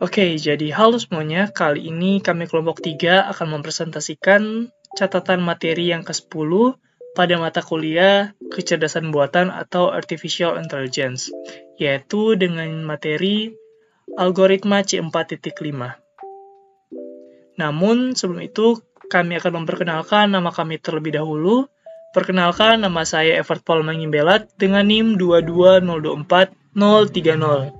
Oke, jadi halo semuanya. Kali ini kami kelompok 3 akan mempresentasikan catatan materi yang ke-10 pada mata kuliah kecerdasan buatan atau Artificial Intelligence, yaitu dengan materi algoritma C4.5. Namun, sebelum itu, kami akan memperkenalkan nama kami terlebih dahulu. Perkenalkan, nama saya Evert Paul Mangimbelat dengan NIM 22024-030.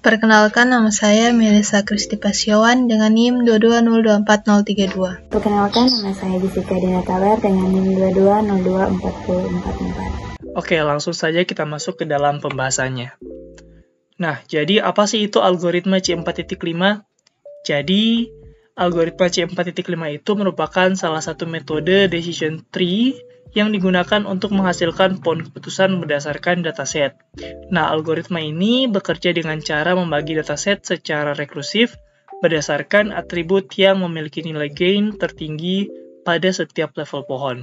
Perkenalkan, nama saya Melissa Kristi Pasyawan dengan NIM 22024-032. Perkenalkan, nama saya Jessica Dinataler dengan NIM 2202444. Oke, langsung saja kita masuk ke dalam pembahasannya. Nah, jadi apa sih itu algoritma C4.5? Jadi, algoritma C4.5 itu merupakan salah satu metode decision tree yang digunakan untuk menghasilkan pohon keputusan berdasarkan dataset. Nah, algoritma ini bekerja dengan cara membagi dataset secara rekursif berdasarkan atribut yang memiliki nilai gain tertinggi pada setiap level pohon.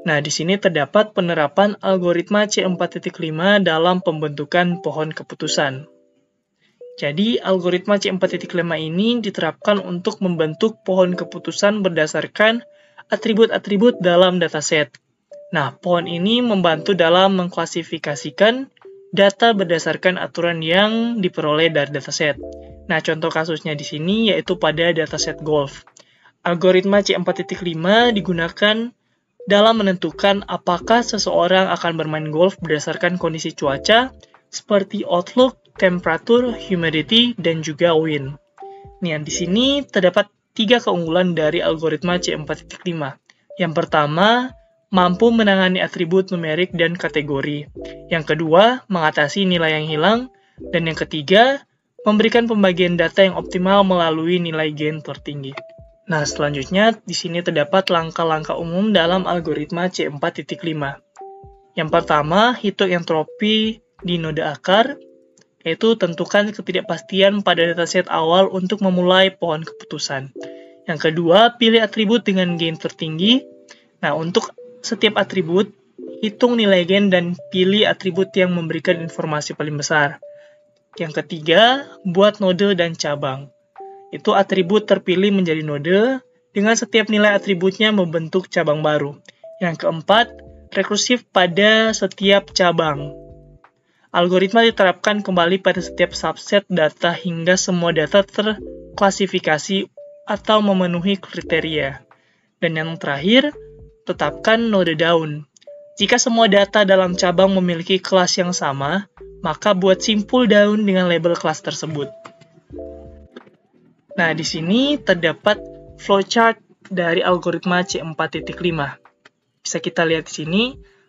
Nah, di sini terdapat penerapan algoritma C4.5 dalam pembentukan pohon keputusan. Jadi, algoritma C4.5 ini diterapkan untuk membentuk pohon keputusan berdasarkan atribut-atribut dalam dataset. Nah, pohon ini membantu dalam mengklasifikasikan data berdasarkan aturan yang diperoleh dari dataset. Nah, contoh kasusnya di sini yaitu pada dataset golf. Algoritma C4.5 digunakan dalam menentukan apakah seseorang akan bermain golf berdasarkan kondisi cuaca seperti outlook, temperatur, humidity, dan juga wind. Nih, di sini terdapat 3 keunggulan dari algoritma C4.5. Yang pertama, mampu menangani atribut numerik dan kategori. Yang kedua, mengatasi nilai yang hilang. Dan yang ketiga, memberikan pembagian data yang optimal melalui nilai gain tertinggi. Nah, selanjutnya di sini terdapat langkah-langkah umum dalam algoritma C4.5. Yang pertama, hitung entropi di node akar, yaitu tentukan ketidakpastian pada dataset awal untuk memulai pohon keputusan. Yang kedua, pilih atribut dengan gain tertinggi. Nah, untuk setiap atribut, hitung nilai gain dan pilih atribut yang memberikan informasi paling besar. Yang ketiga, buat node dan cabang. Itu atribut terpilih menjadi node, dengan setiap nilai atributnya membentuk cabang baru. Yang keempat, rekursif pada setiap cabang. Algoritma diterapkan kembali pada setiap subset data hingga semua data terklasifikasi atau memenuhi kriteria. Dan yang terakhir, tetapkan node daun. Jika semua data dalam cabang memiliki kelas yang sama, maka buat simpul daun dengan label kelas tersebut. Nah, di sini terdapat flowchart dari algoritma C4.5. Bisa kita lihat di sini.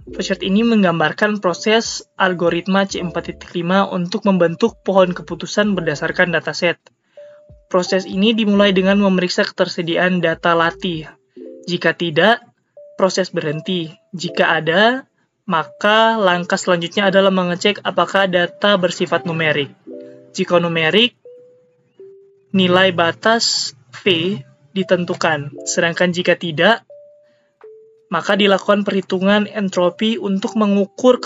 Flowchart ini menggambarkan proses algoritma C4.5 untuk membentuk pohon keputusan berdasarkan dataset. Proses ini dimulai dengan memeriksa ketersediaan data latih. Jika tidak, proses berhenti. Jika ada, maka langkah selanjutnya adalah mengecek apakah data bersifat numerik. Jika numerik, nilai batas V ditentukan. Sedangkan jika tidak, maka dilakukan perhitungan entropi untuk mengukur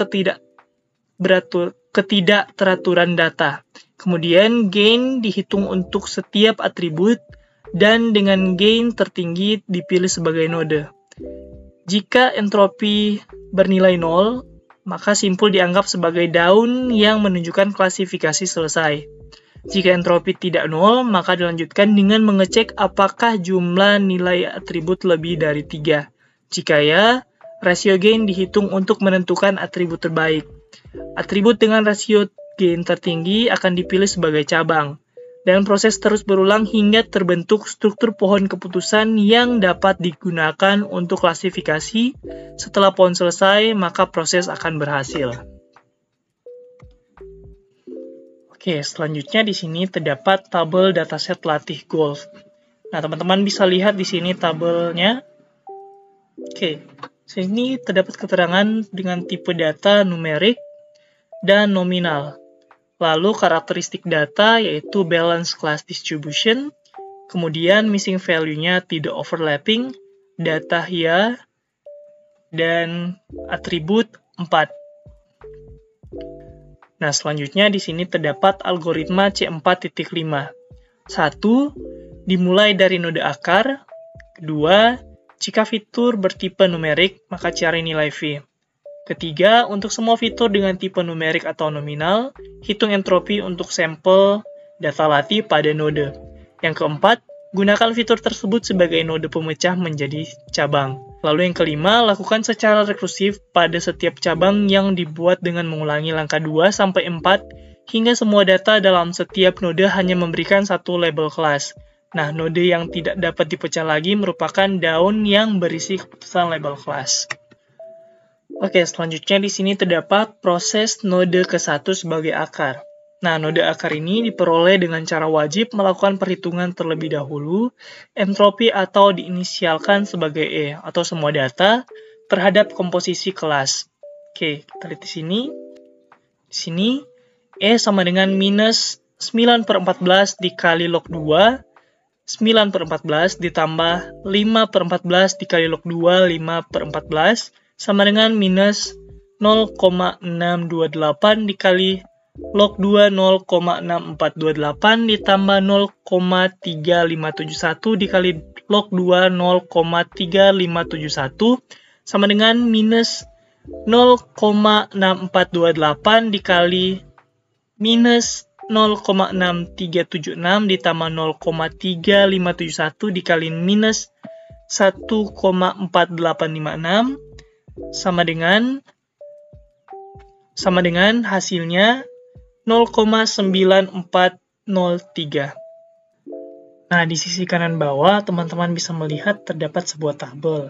ketidakteraturan data. Kemudian gain dihitung untuk setiap atribut dan dengan gain tertinggi dipilih sebagai node. Jika entropi bernilai 0, maka simpul dianggap sebagai daun yang menunjukkan klasifikasi selesai. Jika entropi tidak 0, maka dilanjutkan dengan mengecek apakah jumlah nilai atribut lebih dari 3. Jika ya, rasio gain dihitung untuk menentukan atribut terbaik. Atribut dengan rasio gain tertinggi akan dipilih sebagai cabang. Dan proses terus berulang hingga terbentuk struktur pohon keputusan yang dapat digunakan untuk klasifikasi. Setelah pohon selesai, maka proses akan berhasil. Oke, selanjutnya di sini terdapat tabel dataset latih golf. Nah, teman-teman bisa lihat di sini tabelnya. Oke, sini terdapat keterangan dengan tipe data numerik dan nominal. Lalu karakteristik data yaitu balance class distribution, kemudian missing value-nya tidak overlapping, data ya, dan atribut 4. Nah, selanjutnya di sini terdapat algoritma C4.5. 1. Dimulai dari node akar. 2. Jika fitur bertipe numerik, maka cari nilai V. Ketiga, untuk semua fitur dengan tipe numerik atau nominal, hitung entropi untuk sampel data latih pada node. Yang keempat, gunakan fitur tersebut sebagai node pemecah menjadi cabang. Lalu yang kelima, lakukan secara rekursif pada setiap cabang yang dibuat dengan mengulangi langkah 2-4 hingga semua data dalam setiap node hanya memberikan satu label kelas. Nah, node yang tidak dapat dipecah lagi merupakan daun yang berisi keputusan label kelas. Oke, selanjutnya di sini terdapat proses node ke-1 sebagai akar. Nah, node akar ini diperoleh dengan cara wajib melakukan perhitungan terlebih dahulu, entropi atau diinisialkan sebagai E, atau semua data, terhadap komposisi kelas. Oke, kita lihat di sini. Di sini, E sama dengan minus 9/14 dikali log 2, 9/14 ditambah 5/14 dikali log 2, 5/14, sama dengan minus 0,628 dikali log 2, 0,6428 ditambah 0,3571 dikali log 2, 0,3571, sama dengan minus 0,6428 dikali minus 0,6376 ditambah 0,3571 dikali minus 1,4856 sama dengan hasilnya 0,9403. Nah, di sisi kanan bawah teman-teman bisa melihat terdapat sebuah tabel.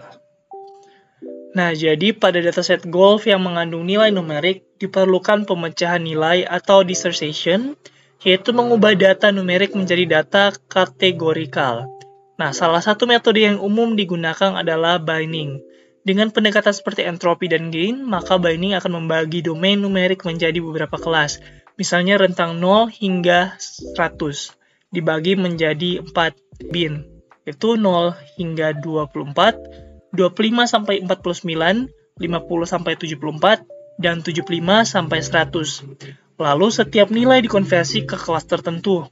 Nah, jadi pada dataset Golf yang mengandung nilai numerik, diperlukan pemecahan nilai atau dissociation, yaitu mengubah data numerik menjadi data kategorikal. Nah, salah satu metode yang umum digunakan adalah binding. Dengan pendekatan seperti entropi dan gain, maka binding akan membagi domain numerik menjadi beberapa kelas. Misalnya rentang 0 hingga 100, dibagi menjadi 4 bin, yaitu 0 hingga 24, 25 sampai 49, 50 sampai 74, dan 75 sampai 100. Lalu setiap nilai dikonversi ke kelas tertentu.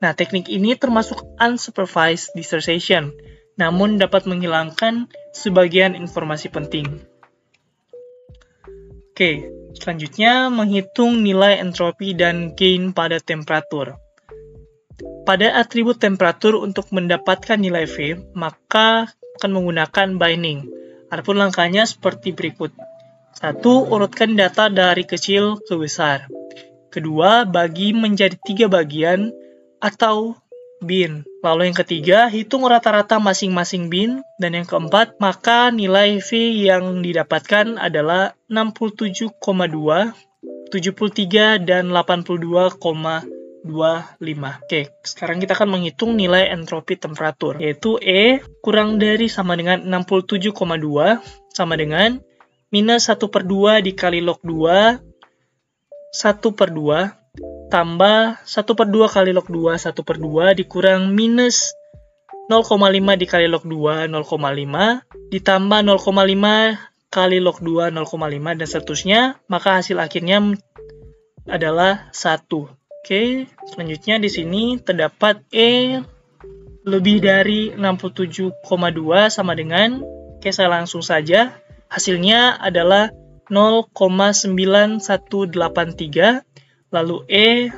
Nah, teknik ini termasuk unsupervised dissociation, namun dapat menghilangkan sebagian informasi penting. Oke, selanjutnya menghitung nilai entropi dan gain pada temperatur. Pada atribut temperatur untuk mendapatkan nilai V, maka akan menggunakan binding. Adapun langkahnya seperti berikut. 1. Urutkan data dari kecil ke besar. Kedua, bagi menjadi 3 bagian atau bin. Lalu yang ketiga, hitung rata-rata masing-masing bin. Dan yang keempat, maka nilai V yang didapatkan adalah 67,2, 73, dan 82,25. Oke, sekarang kita akan menghitung nilai entropi temperatur, yaitu E kurang dari sama dengan 67,2 sama dengan minus 1/2 dikali log 2, 1/2, tambah 1/2 kali log 2, 1/2, dikurang minus 0,5 dikali log 2, 0,5, ditambah 0,5 kali log 2, 0,5, dan seterusnya, maka hasil akhirnya adalah 1. Oke, selanjutnya di sini terdapat E lebih dari 67,2 sama dengan, oke saya langsung saja, hasilnya adalah 0,9183, lalu E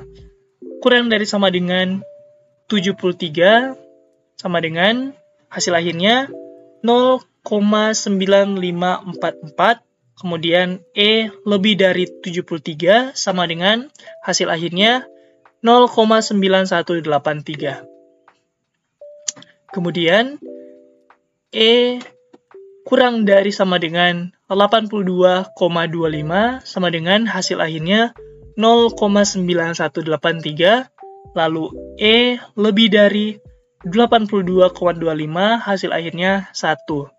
kurang dari sama dengan 73 sama dengan hasil akhirnya 0,9544, kemudian E lebih dari 73 sama dengan hasil akhirnya 0,9183. Kemudian E kurang dari sama dengan 82,25 sama dengan hasil akhirnya 0,9183, lalu E lebih dari 82,25 hasil akhirnya 1.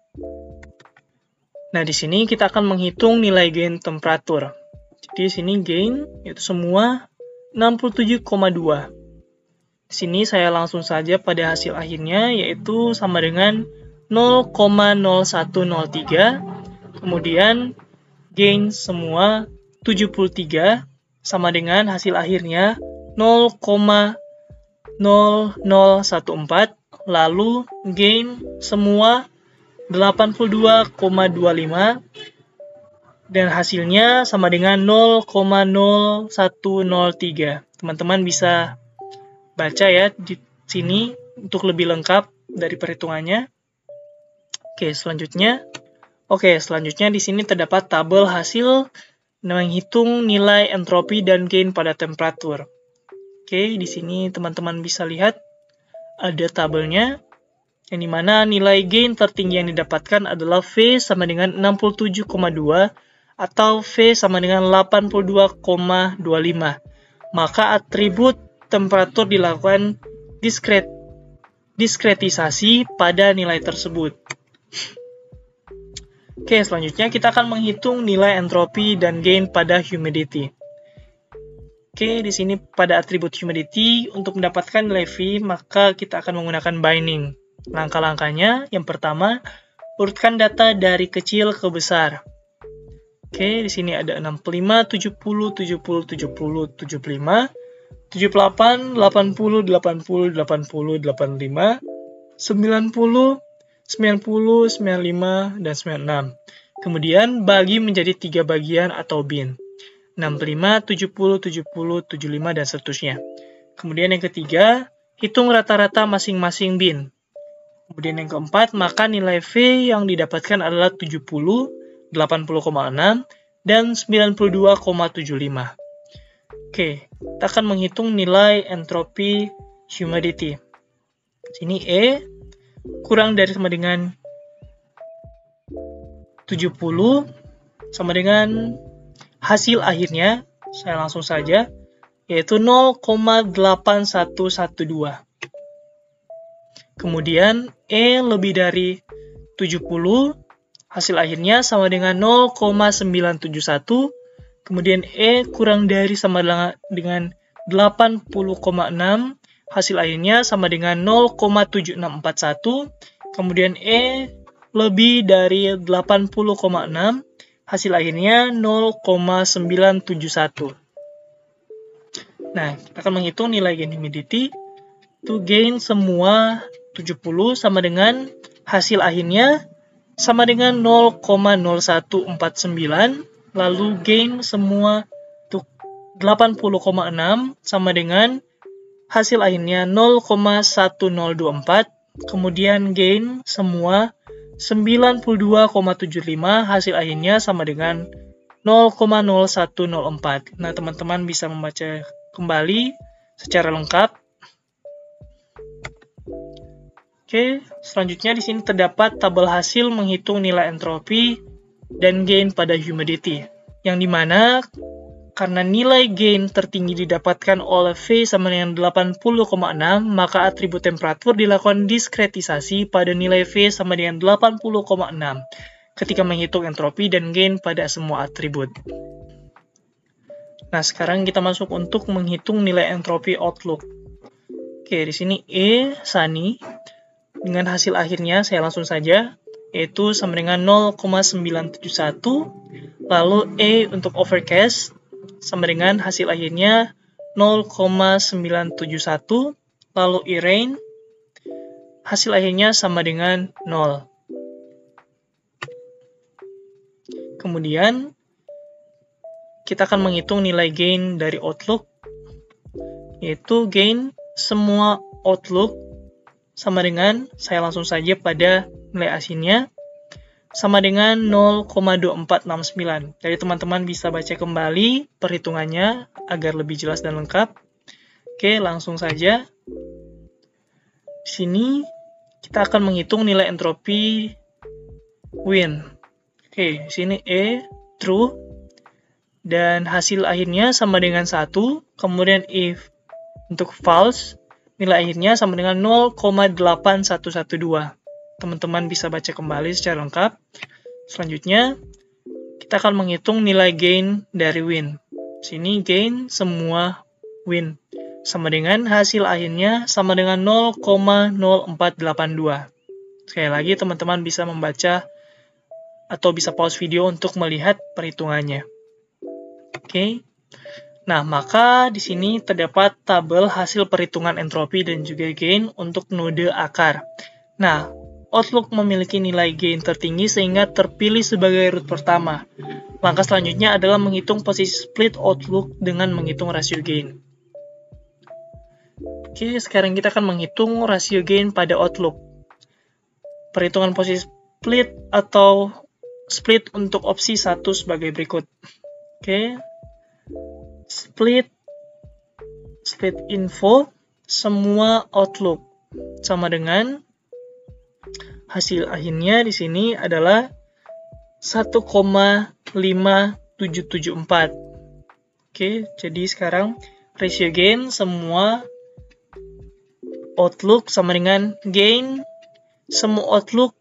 Nah, di sini kita akan menghitung nilai gain temperatur. Jadi di sini gain itu semua 67,2. Di sini saya langsung saja pada hasil akhirnya, yaitu sama dengan 0,0103. Kemudian gain semua 73 sama dengan hasil akhirnya 0,0014, lalu gain semua 82,25, dan hasilnya sama dengan 0,0103. Teman-teman bisa baca ya di sini untuk lebih lengkap dari perhitungannya. Oke, selanjutnya di sini terdapat tabel hasil menghitung nilai entropi dan gain pada temperatur. Oke, di sini teman-teman bisa lihat ada tabelnya, yang dimana nilai gain tertinggi yang didapatkan adalah V sama dengan 67,2 atau V sama dengan 82,25. Maka atribut temperatur dilakukan diskretisasi pada nilai tersebut. Oke, selanjutnya kita akan menghitung nilai entropi dan gain pada humidity. Oke, di sini pada atribut humidity, untuk mendapatkan nilai V, maka kita akan menggunakan binding. Langkah-langkahnya, yang pertama, urutkan data dari kecil ke besar. Oke, di sini ada 65, 70, 70, 70, 75, 78, 80, 80, 80, 85, 90, 90, 95, dan 96. Kemudian bagi menjadi 3 bagian atau bin. 65, 70, 70, 75, dan seterusnya. Kemudian yang ketiga, hitung rata-rata masing-masing bin. Kemudian yang keempat, maka nilai V yang didapatkan adalah 70, 80,6, dan 92,75. Oke, kita akan menghitung nilai entropi humidity. Sini E kurang dari sama dengan 70 sama dengan hasil akhirnya, saya langsung saja, yaitu 0,8112. Kemudian E lebih dari 70, hasil akhirnya sama dengan 0,971. Kemudian E kurang dari sama dengan 80,6. Hasil akhirnya sama dengan 0,7641. Kemudian E lebih dari 80,6. Hasil akhirnya 0,971. Nah, kita akan menghitung nilai gain humidity. Itu gain semua 70 sama dengan hasil akhirnya sama dengan 0,0149, lalu gain semua 80,6 sama dengan hasil akhirnya 0,1024, kemudian gain semua 92,75, hasil akhirnya sama dengan 0,0104. Nah, teman-teman bisa membaca kembali secara lengkap. Oke, selanjutnya di sini terdapat tabel hasil menghitung nilai entropi dan gain pada humidity, yang dimana karena nilai gain tertinggi didapatkan oleh V sama dengan 80,6, maka atribut temperatur dilakukan diskretisasi pada nilai V sama dengan 80,6 ketika menghitung entropi dan gain pada semua atribut. Nah, sekarang kita masuk untuk menghitung nilai entropi outlook. Oke, di sini E, sunny, dengan hasil akhirnya saya langsung saja, yaitu sama dengan 0,971, lalu E untuk overcast, sama dengan hasil akhirnya 0,971, lalu E-rain, hasil akhirnya sama dengan 0. Kemudian, kita akan menghitung nilai gain dari outlook, yaitu gain semua outlook sama dengan, saya langsung saja pada nilai asinnya, sama dengan 0,2469. Jadi teman-teman bisa baca kembali perhitungannya agar lebih jelas dan lengkap. Oke, langsung saja. Di sini kita akan menghitung nilai entropi wind. Oke, di sini E, true, dan hasil akhirnya sama dengan 1, kemudian if untuk false, nilai akhirnya sama dengan 0,8112. Teman-teman bisa baca kembali secara lengkap. Selanjutnya, kita akan menghitung nilai gain dari win. Sini gain semua win. Sama dengan hasil akhirnya sama dengan 0,0482. Sekali lagi, teman-teman bisa membaca atau bisa pause video untuk melihat perhitungannya. Oke. Nah, maka di sini terdapat tabel hasil perhitungan entropi dan juga gain untuk node akar. Nah, Outlook memiliki nilai gain tertinggi sehingga terpilih sebagai root pertama. Langkah selanjutnya adalah menghitung posisi split Outlook dengan menghitung rasio gain. Oke, sekarang kita akan menghitung rasio gain pada Outlook. Perhitungan posisi split atau split untuk opsi 1 sebagai berikut. Oke. Split info semua Outlook sama dengan hasil akhirnya di sini adalah 1,5774. Oke, jadi sekarang ratio gain semua Outlook sama dengan gain semua Outlook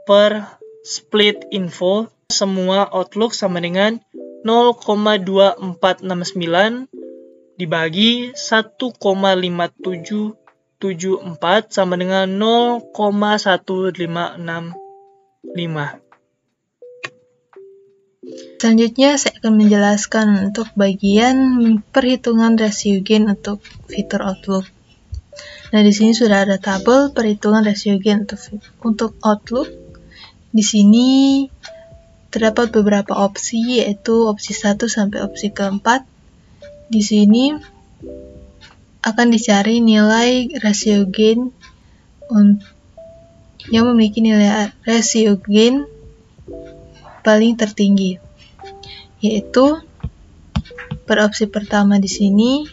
per split info semua Outlook sama dengan 0,2469 dibagi 1,5774 sama dengan 0,1565. Selanjutnya saya akan menjelaskan untuk bagian perhitungan rasio gain untuk fitur Outlook. Nah, di sini sudah ada tabel perhitungan rasio gain untuk Outlook. Di sini terdapat beberapa opsi, yaitu opsi 1 sampai opsi keempat. Di sini akan dicari nilai rasio gain yang memiliki nilai rasio gain paling tertinggi, yaitu pada opsi pertama di sini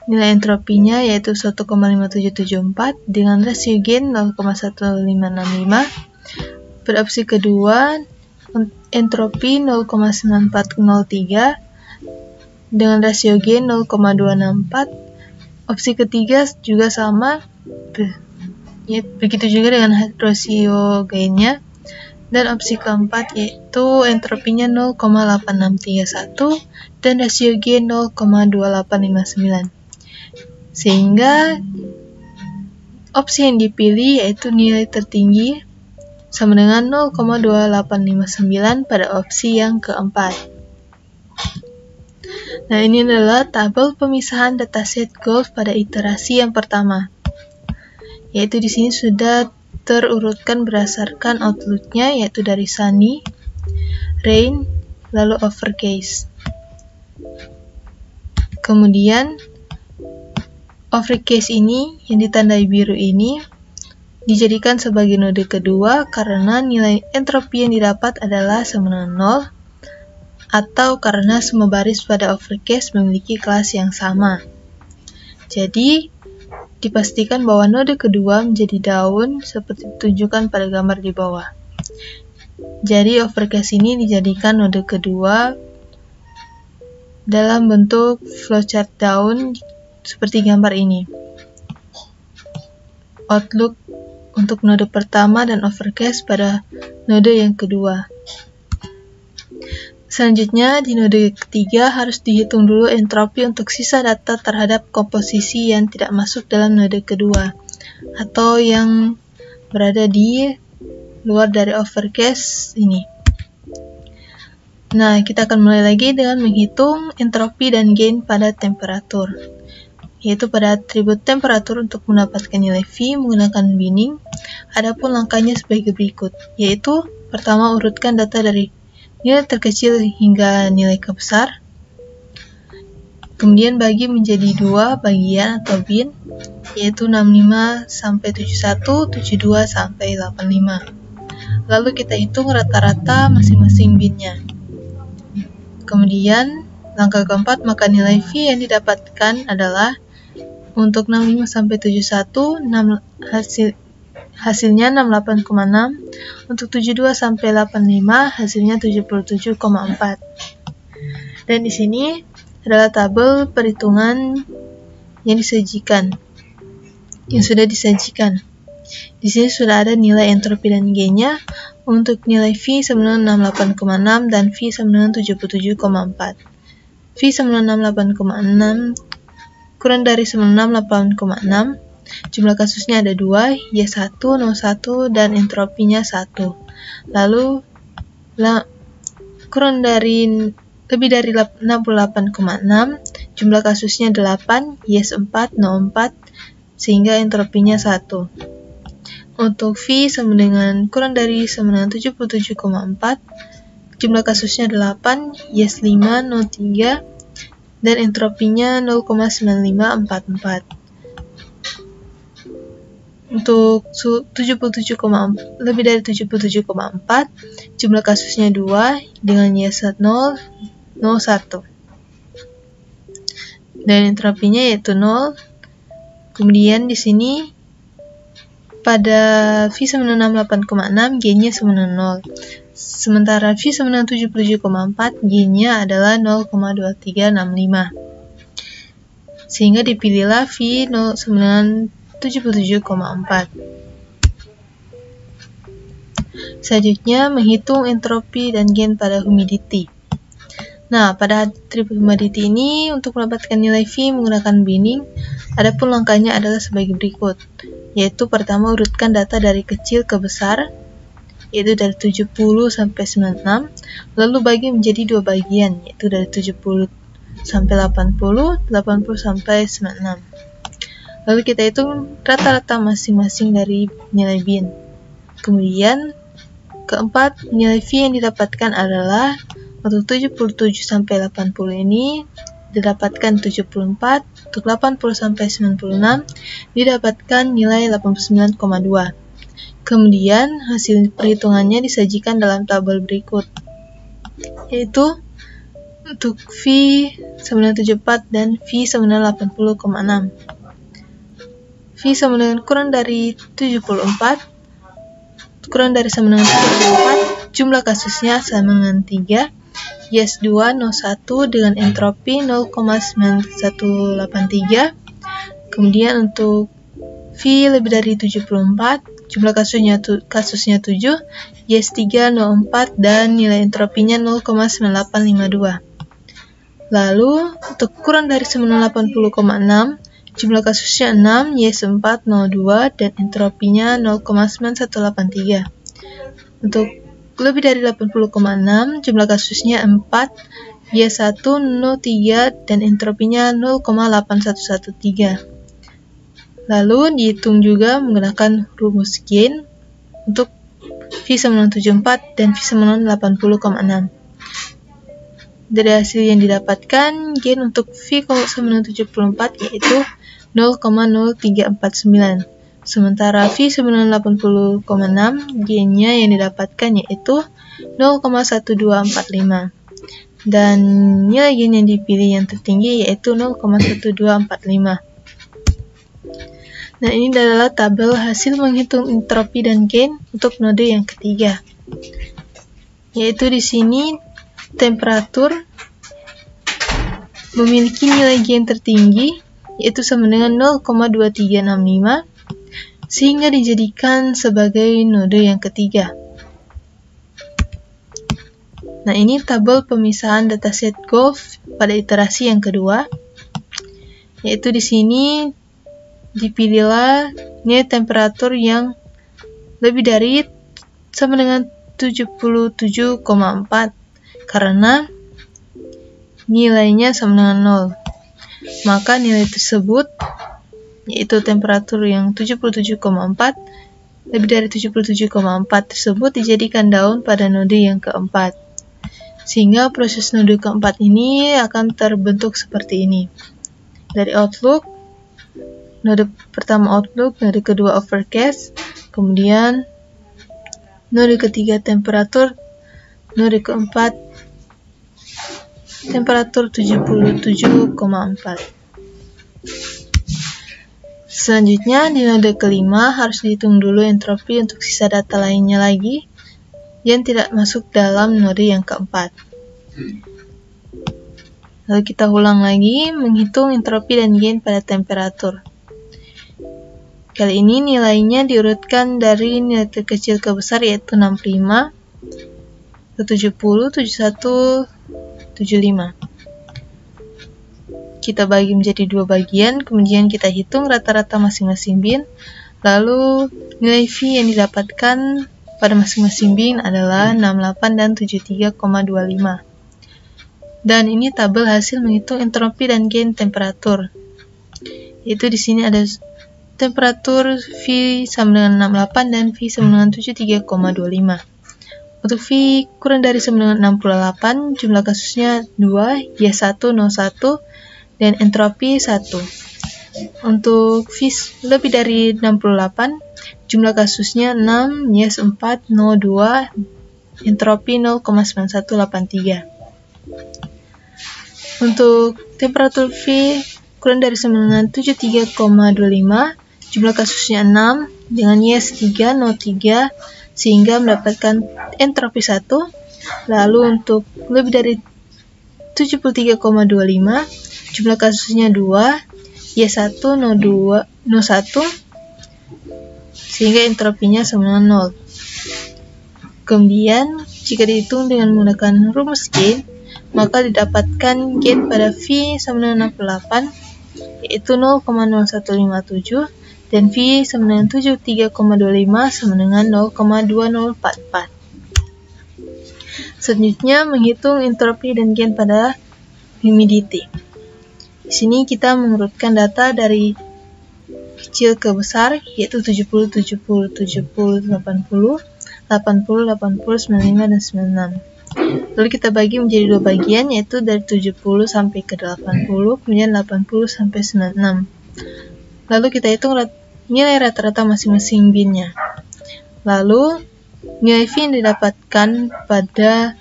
nilai entropinya yaitu 1,5774 dengan rasio gain 0,1565. Pada opsi kedua, entropi 0,9403 dengan rasio gain 0,264. Opsi ketiga juga sama, begitu juga dengan rasio gainnya. Dan opsi keempat yaitu entropinya 0,8631 dan rasio gain 0,2859. Sehingga opsi yang dipilih yaitu nilai tertinggi sama dengan 0,2859 pada opsi yang keempat. Nah, ini adalah tabel pemisahan dataset Golf pada iterasi yang pertama. Yaitu di sini sudah terurutkan berdasarkan Outlook-nya, yaitu dari Sunny, Rain, lalu Overcast. Kemudian Overcast ini yang ditandai biru ini dijadikan sebagai node kedua karena nilai entropi yang didapat adalah sama dengan 0, atau karena semua baris pada Overcast memiliki kelas yang sama. Jadi, dipastikan bahwa node kedua menjadi daun seperti ditunjukkan pada gambar di bawah. Jadi, Overcast ini dijadikan node kedua dalam bentuk flowchart daun seperti gambar ini. Outlook untuk node pertama dan Overcast pada node yang kedua. Selanjutnya, di node ketiga harus dihitung dulu entropi untuk sisa data terhadap komposisi yang tidak masuk dalam node kedua, atau yang berada di luar dari Overcast ini. Nah, kita akan mulai lagi dengan menghitung entropi dan gain pada temperatur, yaitu pada atribut temperatur untuk mendapatkan nilai V menggunakan binning. Adapun langkahnya sebagai berikut, yaitu pertama urutkan data dari nilai terkecil hingga nilai kebesar, kemudian bagi menjadi 2 bagian atau bin, yaitu 65 sampai 71, 72 sampai 85. Lalu kita hitung rata-rata masing-masing binnya. Kemudian langkah keempat, maka nilai V yang didapatkan adalah untuk 65 sampai 71 hasilnya 68,6, untuk 72 sampai 85 hasilnya 77,4. Dan di sini adalah tabel perhitungan yang sudah disajikan. Di sini sudah ada nilai entropi dan gainnya. Untuk nilai V sama dengan 68,6 dan V sama dengan 77,4. V sama dengan 68,6 kurang dari 68,6. Jumlah kasusnya ada 2, Y1, 01, dan entropinya 1. Lalu kurang dari lebih dari 68,6, jumlah kasusnya 8, yes 4, no 4, sehingga entropinya 1. Untuk V sama dengan kurang dari sama dengan 77,4, jumlah kasusnya 8, yes 5, no 3, dan entropinya 0,9544. Untuk lebih dari 77,4, jumlah kasusnya 2 dengan yes 0, no 1. Dan entropinya yaitu 0. Kemudian di sini pada V sama dengan 68,6, G-nya sama dengan 0. Sementara V sama dengan 77,4, G-nya adalah 0,2365. Sehingga dipilihlah V sama dengan 77,4. Selanjutnya, menghitung entropi dan gain pada humidity. Nah, pada atribut humidity ini, untuk mendapatkan nilai V menggunakan binning, adapun langkahnya adalah sebagai berikut, yaitu pertama urutkan data dari kecil ke besar, yaitu dari 70 sampai 96, lalu bagi menjadi dua bagian, yaitu dari 70 sampai 80, 80 sampai 96. Lalu kita hitung rata-rata masing-masing dari nilai bin. Kemudian, keempat, nilai V yang didapatkan adalah untuk 77 sampai 80 ini didapatkan 74, untuk 80 sampai 96 didapatkan nilai 89,2. Kemudian, hasil perhitungannya disajikan dalam tabel berikut, yaitu untuk V sama dengan 74 dan V sama dengan 80,6. V sama dengan kurang dari 74, kurang dari sama dengan 74, jumlah kasusnya sama dengan 3, yes 2, no 1 dengan entropi 0,9183. Kemudian untuk V lebih dari 74, jumlah kasusnya 7, yes 3, no 4, dan nilai entropinya 0,9852. Lalu, untuk kurang dari 80,6, jumlah kasusnya 6, yes 4, no 2, dan entropinya 0,9183. Untuk lebih dari 80,6, jumlah kasusnya 4, yes 1, no 3, dan entropinya 0,8113. Lalu, dihitung juga menggunakan rumus gain untuk V sama dengan 74 dan V sama dengan 80,6. Dari hasil yang didapatkan, gain untuk V sama dengan 74 yaitu 0,0349. Sementara V sama dengan 80,6, gainnya yang didapatkan yaitu 0,1245. Dan nilai gain yang dipilih yang tertinggi yaitu 0,1245. Nah, ini adalah tabel hasil menghitung entropi dan gain untuk node yang ketiga. Yaitu di sini temperatur memiliki nilai gain tertinggi, yaitu sama dengan 0,2365, sehingga dijadikan sebagai node yang ketiga. Nah, ini tabel pemisahan dataset Golf pada iterasi yang kedua, yaitu di sini dipilihlah nilai temperatur yang lebih dari sama dengan 77,4 karena nilainya sama dengan 0. Maka nilai tersebut, yaitu temperatur yang 77,4, lebih dari 77,4 tersebut dijadikan daun pada node yang keempat. Sehingga proses node keempat ini akan terbentuk seperti ini. Dari outlook, node pertama outlook, node kedua overcast, kemudian node ketiga temperatur, node keempat temperatur 77,4. Selanjutnya, di node kelima harus dihitung dulu entropi untuk sisa data lainnya lagi yang tidak masuk dalam node yang keempat. Lalu kita ulang lagi menghitung entropi dan gain pada temperatur. Kali ini nilainya diurutkan dari nilai terkecil ke besar, yaitu 65, 70, 71, 75. Kita bagi menjadi dua bagian, kemudian kita hitung rata-rata masing-masing bin, lalu nilai V yang didapatkan pada masing-masing bin adalah 68 dan 73,25. Dan ini tabel hasil menghitung entropi dan gain temperatur. Yaitu di sini ada temperatur V sama dengan 68 dan V sama dengan 73,25. Untuk V kurang dari sama dengan 68, jumlah kasusnya 2, Y1, 01, dan entropi 1. Untuk V lebih dari 68, jumlah kasusnya 6, Y4, 02, entropi 0,9183. Untuk temperatur V kurang dari sama dengan 73,25, jumlah kasusnya 6 dengan Y3, 03, sehingga mendapatkan entropi 1. Lalu untuk lebih dari 73,25, jumlah kasusnya 2, Y1, 02, 01, sehingga entropinya sama dengan 0. Kemudian, jika dihitung dengan menggunakan rumus gain, maka didapatkan gain pada V sama dengan 68, yaitu 0,0157, dan V sama dengan 73,25 sama dengan 0,2044. Selanjutnya, menghitung entropi dan gain pada humidity. Di sini kita mengurutkan data dari kecil ke besar, yaitu 70, 70, 70, 80, 80, 80, 95, dan 96. Lalu kita bagi menjadi dua bagian, yaitu dari 70 sampai ke 80, kemudian 80 sampai 96. Lalu kita hitung nilai rata-rata masing-masing binnya. Lalu, nilai V yang didapatkan pada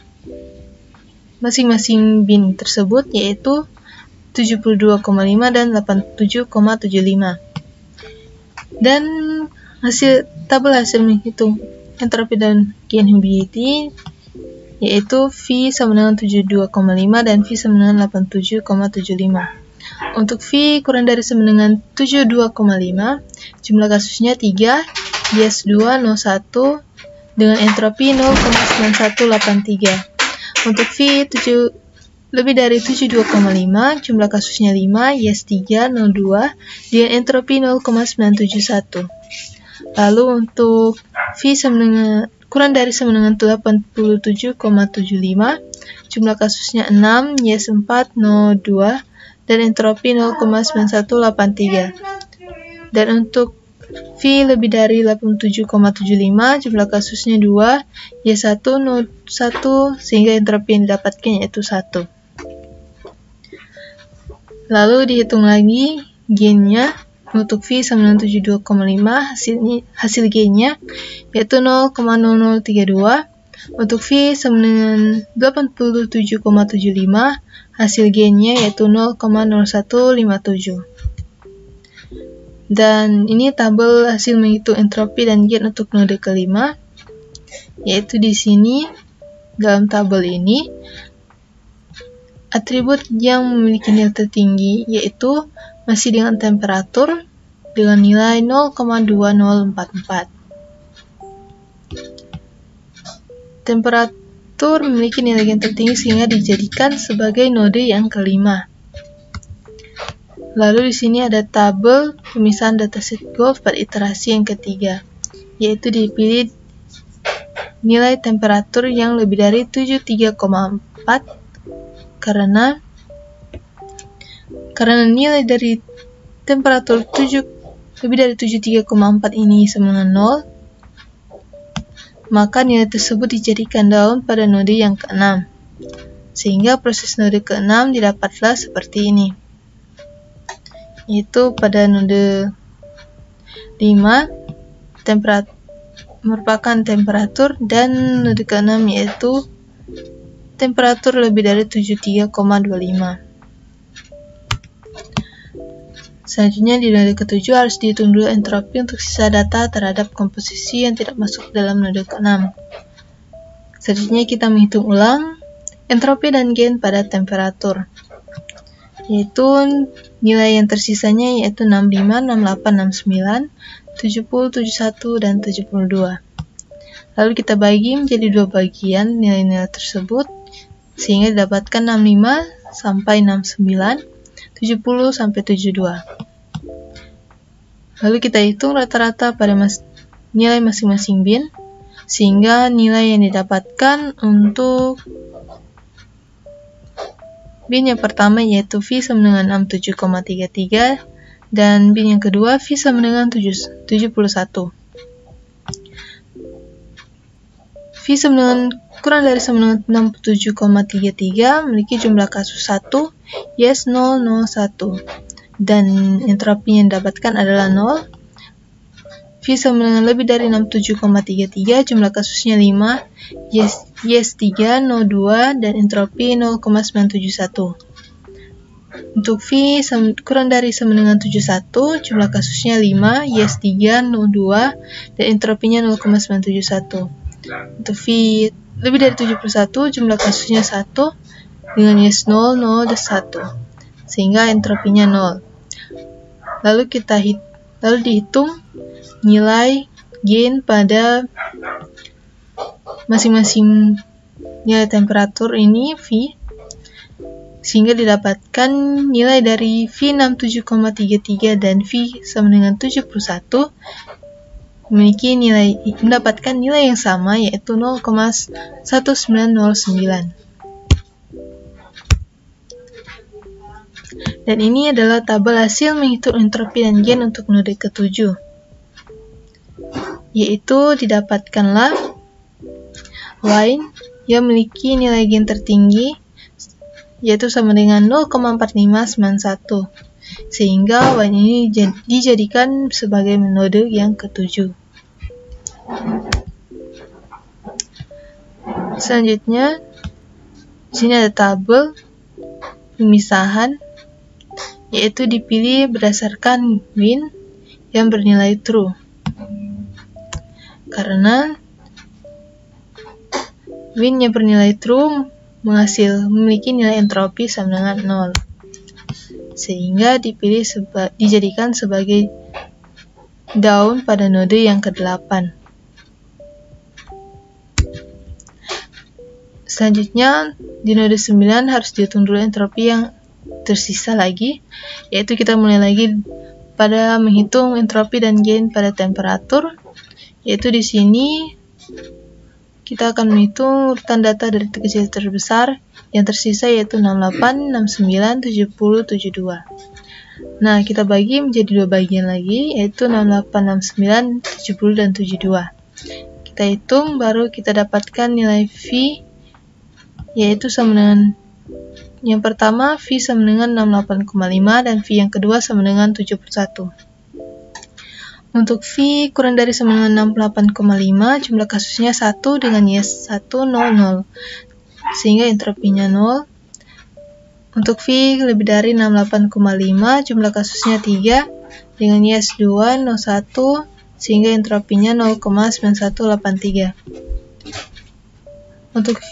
masing-masing bin tersebut, yaitu 72,5 dan 87,75. Dan tabel hasil menghitung entropi dan gain humidity, yaitu V sama dengan 72,5 dan V sama dengan 87,75. Untuk V kurang dari sama dengan 72,5, jumlah kasusnya 3, Y2, 01, dengan entropi 0,9183. Untuk V lebih dari 72,5, jumlah kasusnya 5, Y3, 02, dengan entropi 0,971. Lalu untuk V sama dengan kurang dari sama dengan 87,75, jumlah kasusnya 6, Y4, 02, dan entropi 0,9183. Dan untuk V lebih dari 87,75, jumlah kasusnya 2, Y1, 01, sehingga entropi yang didapatkan yaitu 1. Lalu dihitung lagi gainnya. Untuk V sama dengan 72,5, hasil gainnya yaitu 0,0032. Untuk V sama dengan 87,75, hasil gainnya yaitu 0,0157. Dan ini tabel hasil menghitung entropi dan gain untuk node kelima, yaitu di sini dalam tabel ini atribut yang memiliki nilai tertinggi yaitu masih dengan temperatur dengan nilai 0,2044. Temperatur memiliki nilai yang tertinggi sehingga dijadikan sebagai node yang kelima. Lalu di sini ada tabel pemisahan dataset Golf pada iterasi yang ketiga, yaitu dipilih nilai temperatur yang lebih dari 73,4 karena nilai dari temperatur lebih dari 73,4 ini sama dengan 0, maka nilai tersebut dijadikan daun pada node yang ke-6, sehingga proses node ke-6 didapatlah seperti ini, yaitu pada node 5 merupakan temperatur, dan node ke-6 yaitu temperatur lebih dari 73,25. Selanjutnya di node ke-7 harus dihitung dulu entropi untuk sisa data terhadap komposisi yang tidak masuk dalam node ke-6. Selanjutnya kita menghitung ulang entropi dan gain pada temperatur, yaitu nilai yang tersisanya yaitu 65, 68, 69, 70, 71, dan 72. Lalu kita bagi menjadi dua bagian nilai-nilai tersebut, sehingga didapatkan 65 sampai 69, 70 sampai 72. Lalu kita hitung rata-rata pada nilai masing-masing bin, sehingga nilai yang didapatkan untuk bin yang pertama yaitu V sama dengan 67,33 dan bin yang kedua V sama dengan 71. V sama dengan kurang dari sama dengan 67,33 memiliki jumlah kasus 1, yes 001, dan entropi yang didapatkan adalah 0. V sama dengan lebih dari 67,33, jumlah kasusnya 5, yes 3, 02, dan entropi 0,971. Untuk V kurang dari sama dengan 71, jumlah kasusnya 5, yes 3, 02, dan entropinya 0,971. Untuk V lebih dari 71, jumlah kasusnya 1, dengan yes 0, 0, dan 1, sehingga entropinya 0. Lalu dihitung nilai gain pada masing-masing nilai temperatur ini V, sehingga didapatkan nilai dari V 67,33 dan V sama dengan 71 mendapatkan nilai yang sama, yaitu 0,1909. Dan ini adalah tabel hasil menghitung entropi dan gain untuk node ke-7, yaitu didapatkanlah wine yang memiliki nilai gain tertinggi, yaitu sama dengan 0,4591, sehingga wine ini dijadikan sebagai node yang ke-7. Selanjutnya, di sini ada tabel pemisahan, yaitu dipilih berdasarkan win yang bernilai true. Karena win yang bernilai true memiliki nilai entropi sama dengan 0, sehingga dijadikan sebagai down pada node yang ke-8. Selanjutnya, di node 9 harus dihitung dulu entropi yang tersisa lagi, yaitu kita mulai lagi pada menghitung entropi dan gain pada temperatur, yaitu di sini kita akan menghitung urutan data dari terkecil terbesar, yang tersisa yaitu 68, 69, 70, 72. Nah, kita bagi menjadi dua bagian lagi, yaitu 68, 69, 70, dan 72. Kita hitung, baru kita dapatkan nilai V, yaitu sama dengan yang pertama, V sama dengan 68,5, dan V yang kedua sama dengan 71. Untuk V kurang dari sama dengan 68,5, jumlah kasusnya 1 dengan yes 100, sehingga entropinya 0. Untuk V lebih dari 68,5, jumlah kasusnya 3 dengan yes 201, sehingga entropinya 0,9183. Untuk V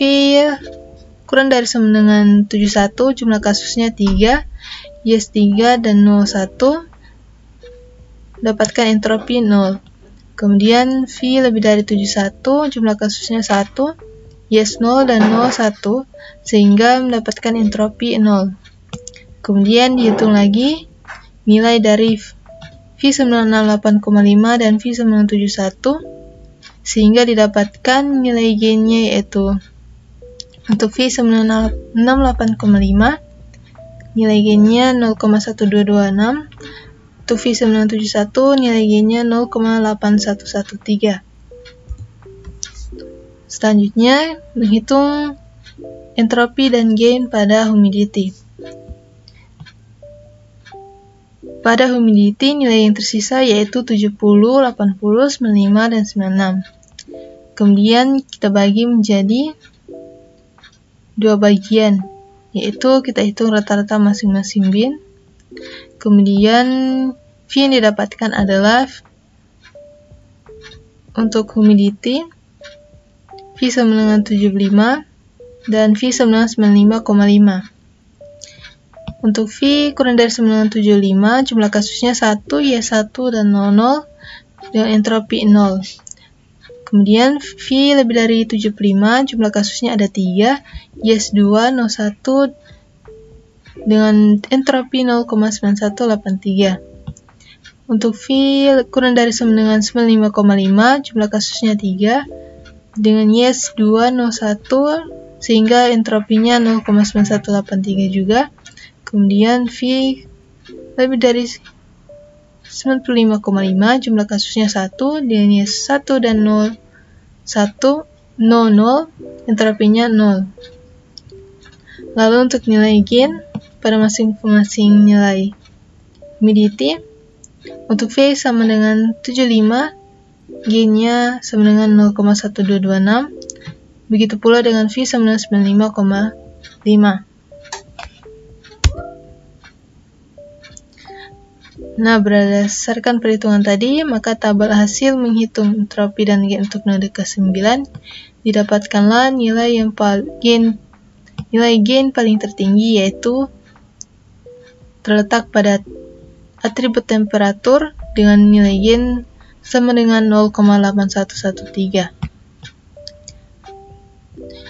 kurang dari sama dengan 71, jumlah kasusnya 3, yes 3, dan 01, dapatkan entropi 0. Kemudian V lebih dari 71, jumlah kasusnya 1, yes 0, dan 01, sehingga mendapatkan entropi 0. Kemudian dihitung lagi nilai dari V 68,5 dan V 71, sehingga didapatkan nilai gainnya, yaitu untuk V 68,5, nilai gainnya 0,1226. Untuk V 971, nilai gainnya 0,8113. Selanjutnya, menghitung entropi dan gain pada humidity. Pada humidity, nilai yang tersisa yaitu 70, 80, 95, dan 96. Kemudian kita bagi menjadi dua bagian, yaitu kita hitung rata-rata masing-masing bin. Kemudian V yang didapatkan adalah untuk humidity V sama dengan 75 dan V sama dengan 95,5. Untuk V kurang dari sama dengan 75, jumlah kasusnya 1, yes 1, dan 00 dengan entropi 0. Kemudian V lebih dari 75, jumlah kasusnya ada 3, yes 2, 01, dengan entropi 0,9183. Untuk V kurang dari sama dengan 95,5, jumlah kasusnya 3, dengan yes 2, 01, sehingga entropinya 0,9183 juga. Kemudian V lebih dari 95,5, jumlah kasusnya 1, nilainya 1 dan 0, 1, 0, entropinya 0. Lalu untuk nilai gain pada masing-masing nilai humidity, untuk V sama dengan 75, gainnya sama dengan 0,1226, begitu pula dengan V sama dengan 95,5. Nah, berdasarkan perhitungan tadi, maka tabel hasil menghitung entropi dan gain untuk node ke-9 didapatkanlah nilai gain paling tertinggi, yaitu terletak pada atribut temperatur dengan nilai gain sama dengan 0,8113.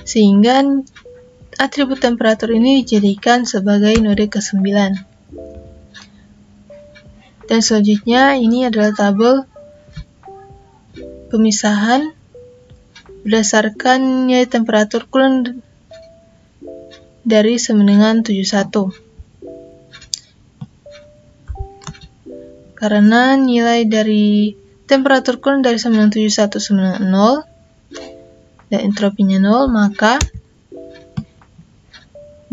Sehingga atribut temperatur ini dijadikan sebagai node ke-9. Dan selanjutnya ini adalah tabel pemisahan berdasarkan nilai temperatur kurang dari sama dengan 71. Karena nilai dari temperatur kurang dari sama dengan 71 sama dengan 0 dan entropinya 0, maka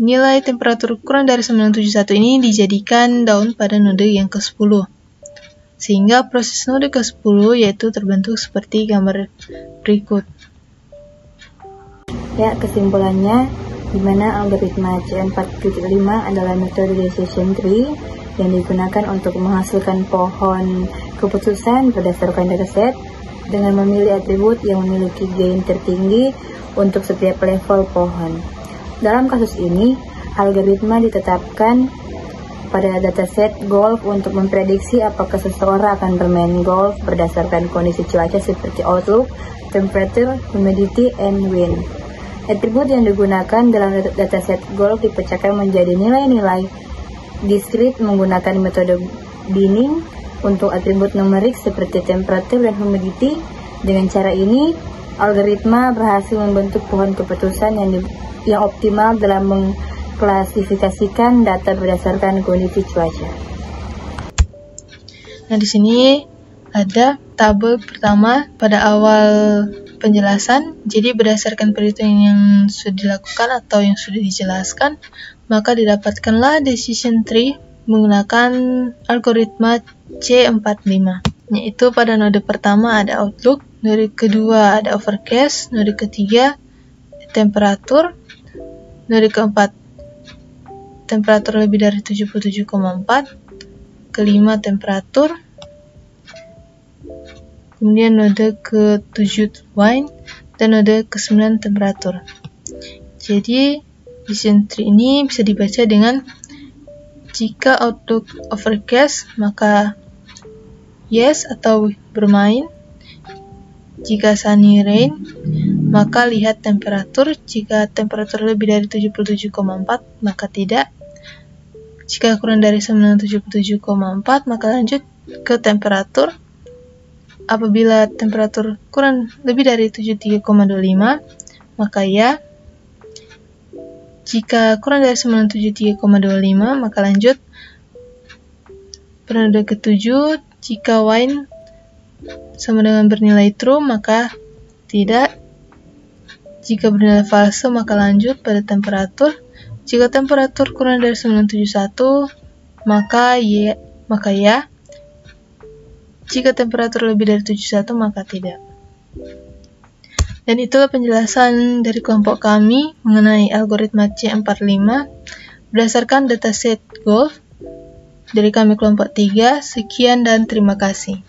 nilai temperatur kurang dari 971 ini dijadikan daun pada node yang ke-10. Sehingga proses node ke-10 yaitu terbentuk seperti gambar berikut. Ya, kesimpulannya, di mana algoritma C4.5 adalah metode decision tree yang digunakan untuk menghasilkan pohon keputusan berdasarkan dataset dengan memilih atribut yang memiliki gain tertinggi untuk setiap level pohon. Dalam kasus ini, algoritma ditetapkan pada dataset golf untuk memprediksi apakah seseorang akan bermain golf berdasarkan kondisi cuaca seperti outlook, temperature, humidity, and wind. Atribut yang digunakan dalam dataset golf dipecahkan menjadi nilai-nilai diskrit menggunakan metode binning untuk atribut numerik seperti temperature dan humidity. Dengan cara ini, algoritma berhasil membentuk pohon keputusan yang optimal dalam mengklasifikasikan data berdasarkan kondisi cuaca. Nah, di sini ada tabel pertama pada awal penjelasan. Jadi berdasarkan perhitungan yang sudah dilakukan atau yang sudah dijelaskan, maka didapatkanlah decision tree menggunakan algoritma C45. Yaitu pada node pertama ada outlook, node kedua ada overcast, node ketiga temperatur, node keempat temperatur lebih dari 77,4, kelima temperatur, kemudian node ke-7 wind, dan node ke-9 temperatur. Jadi decision tree ini bisa dibaca dengan jika outlook overcast maka yes atau bermain, jika sunny rain maka lihat temperatur, jika temperatur lebih dari 77,4 maka tidak, jika kurang dari 77,4 maka lanjut ke temperatur, apabila temperatur kurang lebih dari 73,25 maka ya, jika kurang dari 73,25 maka lanjut pada node ke-7, jika wine sama dengan bernilai true maka tidak, jika bernilai false maka lanjut pada temperatur, jika temperatur kurang dari 971 maka ya, jika temperatur lebih dari 71 maka tidak. Dan itulah penjelasan dari kelompok kami mengenai algoritma C45 berdasarkan dataset golf dari kami kelompok 3. Sekian dan terima kasih.